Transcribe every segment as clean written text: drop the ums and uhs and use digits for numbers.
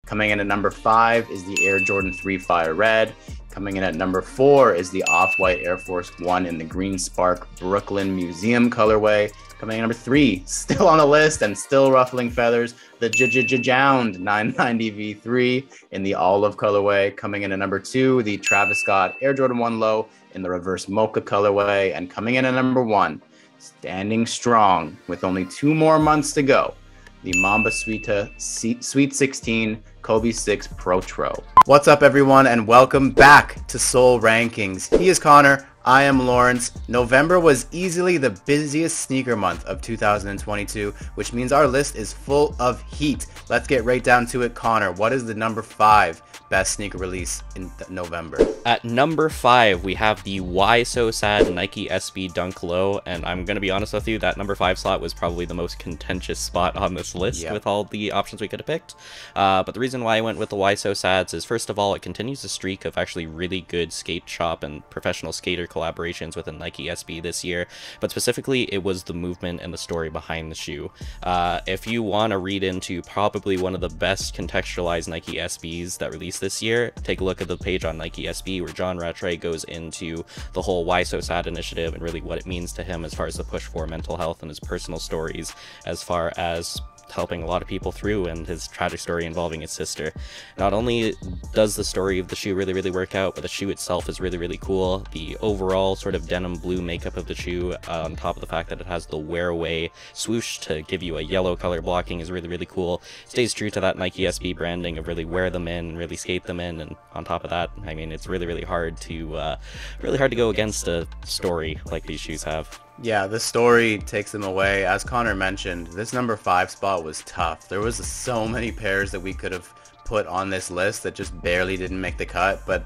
Coming in at number 5 is the Air Jordan 3 Fire Red. Coming in at number 4 is the Off-White Air Force 1 in the Green Spark Brooklyn Museum colorway. Coming in at number 3, still on the list and still ruffling feathers, the Jound 990 V3 in the olive colorway. Coming in at number 2, the Travis Scott Air Jordan 1 Low in the reverse mocha colorway. And coming in at number 1, standing strong with only 2 more months to go, the Mamba Sweet 16 Kobe 6 Pro Tro. What's up, everyone, and welcome back to Sole Rankings. He is Connor. I am Lawrence. November was easily the busiest sneaker month of 2022, which means our list is full of heat. Let's get right down to it. Connor, what is the number 5 best sneaker release in November? At number 5, we have the Why So Sad Nike SB Dunk Low, and I'm going to be honest with you, that number 5 slot was probably the most contentious spot on this list with all the options we could have picked. But the reason why I went with the Why So Sads is, first of all, it continues the streak of actually really good skate shop and professional skater collaborations with a Nike SB this year, but specifically it was the movement and the story behind the shoe. If you want to read into probably one of the best contextualized Nike SBs that released this year, take a look at the page on Nike SB where John Rattray goes into the whole Why So Sad initiative and really what it means to him as far as the push for mental health and his personal stories as far as helping a lot of people through, and his tragic story involving his sister. Not only does the story of the shoe really work out, but the shoe itself is really cool. The overall sort of denim blue makeup of the shoe, on top of the fact that it has the wear away swoosh to give you a yellow color blocking, is really cool. Stays true to that Nike SB branding of really wear them in, really skate them in, and on top of that, I mean, it's really hard to go against a story like these shoes have. Yeah, the story takes them away. As Connor mentioned, this number 5 spot was tough. There was so many pairs that we could have put on this list that just barely didn't make the cut, but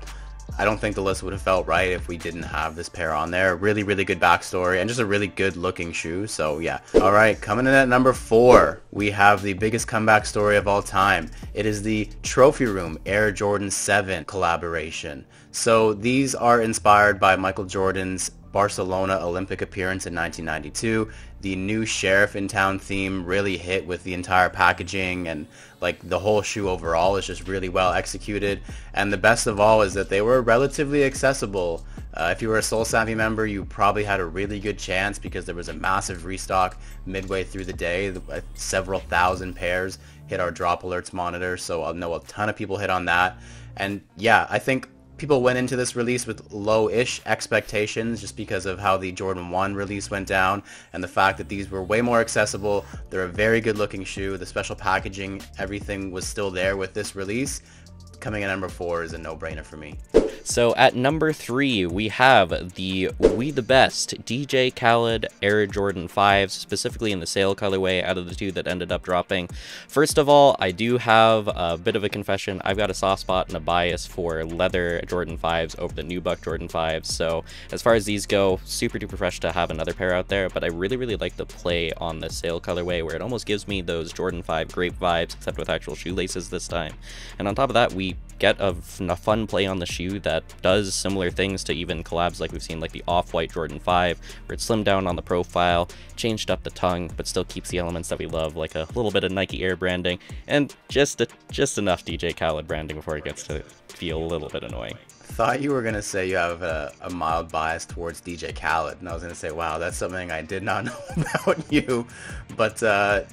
I don't think the list would have felt right if we didn't have this pair on there. Really good backstory and just a really good looking shoe. So yeah. All right, coming in at number 4, we have the biggest comeback story of all time. It is the Trophy Room Air Jordan 7 collaboration. So these are inspired by Michael Jordan's Barcelona Olympic appearance in 1992. The new Sheriff in Town theme really hit with the entire packaging, and like the whole shoe overall is just really well executed. And the best of all is that they were relatively accessible. If you were a SoleSavy member, you probably had a really good chance because there was a massive restock midway through the day. Several thousand pairs hit our drop alerts monitor, so I know a ton of people hit on that. And yeah, I think people went into this release with low-ish expectations just because of how the Jordan 1 release went down and the fact that these were way more accessible. They're a very good-looking shoe. The special packaging, everything was still there with this release. Coming in at number 4 is a no-brainer for me. So at number 3, we have the We The Best DJ Khaled Air Jordan 5, specifically in the sale colorway out of the 2 that ended up dropping. First of all, I do have a bit of a confession. I've got a soft spot and a bias for leather Jordan 5s over the nubuck Jordan 5s. So as far as these go, super duper fresh to have another pair out there, but I really like the play on the sale colorway where it almost gives me those Jordan 5 grape vibes, except with actual shoelaces this time. And on top of that, we get a fun play on the shoe that does similar things to even collabs like we've seen, like the Off-White Jordan 5, where it's slimmed down on the profile, changed up the tongue, but still keeps the elements that we love, like a little bit of Nike Air branding, and just enough DJ Khaled branding before it gets to feel a little bit annoying. Thought you were going to say you have a mild bias towards DJ Khaled, and I was going to say, wow, that's something I did not know about you. But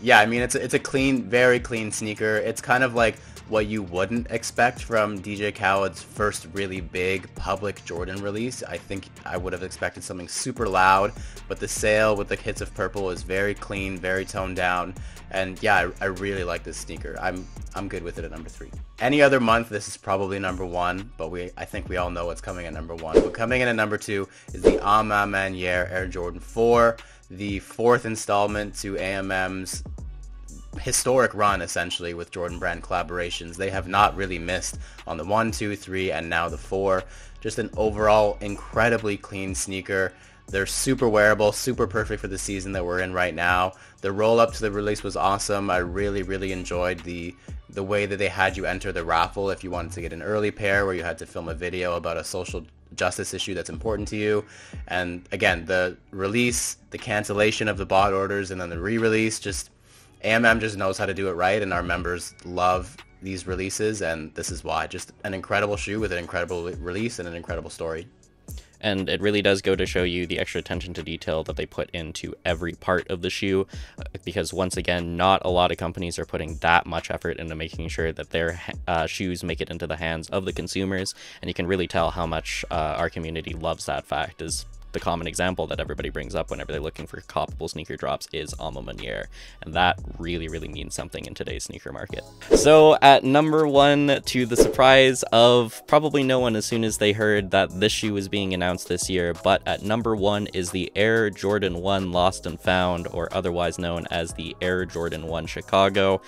yeah, I mean, it's a clean, very clean sneaker. It's kind of like what you wouldn't expect from DJ Khaled's first really big public Jordan release. I think I would have expected something super loud, but the sale with the hits of purple is very clean, very toned down, and yeah, I really like this sneaker. I'm good with it at number 3. Any other month, this is probably number 1, but I think we all know what's coming at number 1. But coming in at number 2 is the A Ma Manière Air Jordan 4, the 4th installment to AMM's historic run, essentially, with Jordan brand collaborations. They have not really missed on the 1, 2, 3, and now the 4. Just an overall incredibly clean sneaker. They're super wearable, super perfect for the season that we're in right now. The roll up to the release was awesome. I really enjoyed the way that they had you enter the raffle if you wanted to get an early pair, where you had to film a video about a social justice issue that's important to you. And again, the release, the cancellation of the bot orders, and then the re-release, just AMM just knows how to do it right, and our members love these releases, and this is why. Just an incredible shoe with an incredible release and an incredible story. And it really does go to show you the extra attention to detail that they put into every part of the shoe, because once again, not a lot of companies are putting that much effort into making sure that their shoes make it into the hands of the consumers, and you can really tell how much our community loves that fact. Is the common example that everybody brings up whenever they're looking for coppable sneaker drops is Alma Maniere, and that really means something in today's sneaker market. So at number 1, to the surprise of probably no one as soon as they heard that this shoe was being announced this year, but at number 1 is the Air Jordan 1 Lost and Found, or otherwise known as the Air Jordan 1 Chicago.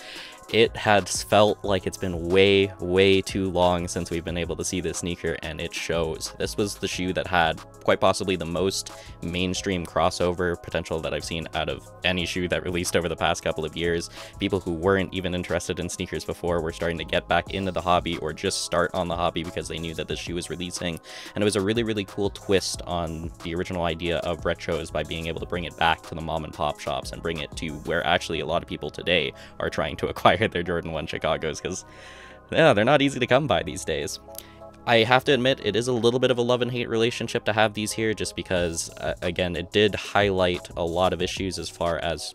It had felt like it's been way too long since we've been able to see this sneaker, and it shows. This was the shoe that had quite possibly the most mainstream crossover potential that I've seen out of any shoe that released over the past couple of years. People who weren't even interested in sneakers before were starting to get back into the hobby, or just start on the hobby because they knew that this shoe was releasing. And it was a really cool twist on the original idea of retros by being able to bring it back to the mom and pop shops and bring it to where actually a lot of people today are trying to acquire their Jordan 1 Chicagos, because yeah, they're not easy to come by these days. I have to admit, it is a little bit of a love and hate relationship to have these here, just because again, it did highlight a lot of issues as far as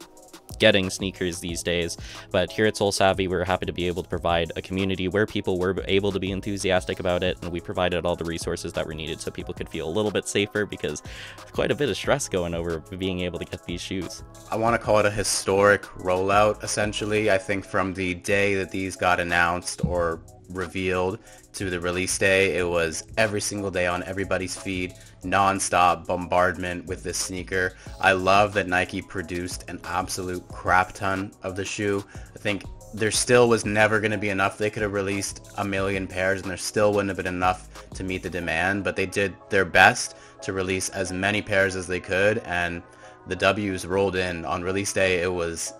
getting sneakers these days. But here at SoleSavy, we're happy to be able to provide a community where people were able to be enthusiastic about it, and we provided all the resources that were needed so people could feel a little bit safer, because there's quite a bit of stress going over being able to get these shoes. I want to call it a historic rollout, essentially. I think from the day that these got announced or revealed to the release day, it was every single day on everybody's feed, non-stop bombardment with this sneaker. I love that Nike produced an absolute crap ton of the shoe. I think there still was never going to be enough. They could have released 1 million pairs and there still wouldn't have been enough to meet the demand, but they did their best to release as many pairs as they could, and the W's rolled in on release day. It was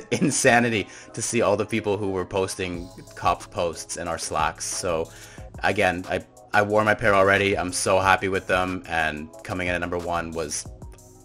insanity to see all the people who were posting cop posts in our Slacks. So again, I wore my pair already. I'm so happy with them, and coming in at number 1 was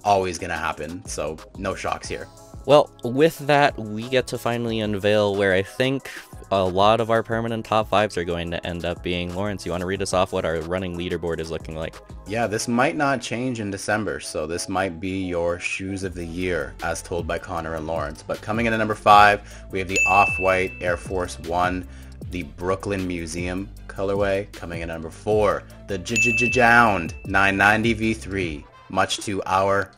always going to happen. So no shocks here. Well, with that, we get to finally unveil where I think a lot of our permanent top 5s are going to end up being. Lawrence, you want to read us off what our running leaderboard is looking like? Yeah, this might not change in December, so this might be your shoes of the year, as told by Connor and Lawrence. But coming in at number 5, we have the Off-White Air Force 1, the Brooklyn Museum colorway. Coming in at number 4, the Jound 990 V3, much to our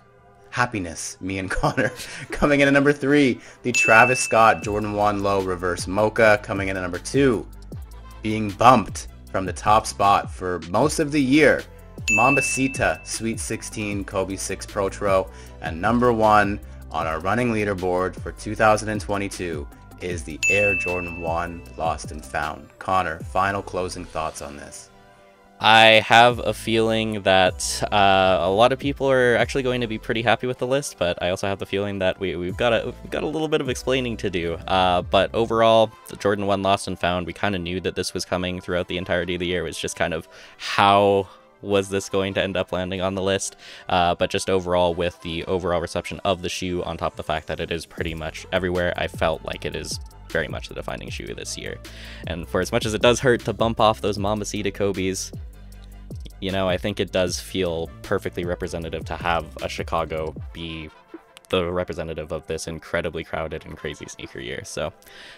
happiness, me and Connor. Coming in at number 3, the Travis Scott Jordan 1 Low Reverse Mocha. Coming in at number 2, being bumped from the top spot for most of the year, Mambacita Sweet 16 Kobe 6 Protro. And number 1 on our running leaderboard for 2022 is the Air Jordan 1 Lost and Found. Connor, final closing thoughts on this? I have a feeling that a lot of people are actually going to be pretty happy with the list, but I also have the feeling that we've got a little bit of explaining to do. But overall, the Jordan 1 Lost and Found, we kind of knew that this was coming throughout the entirety of the year. It was just kind of how was this going to end up landing on the list. But just overall, with the overall reception of the shoe, on top of the fact that it is pretty much everywhere, I felt like it is very much the defining shoe this year. And for as much as it does hurt to bump off those Mambacita Kobe's, you know, I think it does feel perfectly representative to have a Chicago be the representative of this incredibly crowded and crazy sneaker year. So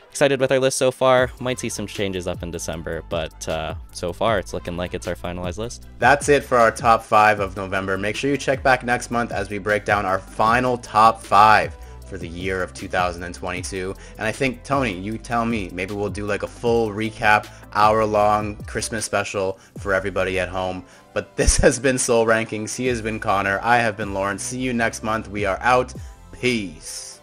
excited with our list so far. Might see some changes up in December, but so far it's looking like it's our finalized list. That's it for our top 5 of November. Make sure you check back next month as we break down our final top 5 for the year of 2022. And I think, Tony, you tell me, maybe we'll do like a full recap, hour-long Christmas special for everybody at home. But this has been Soul Rankings. He has been Connor. I have been Lawrence. See you next month. We are out. Peace.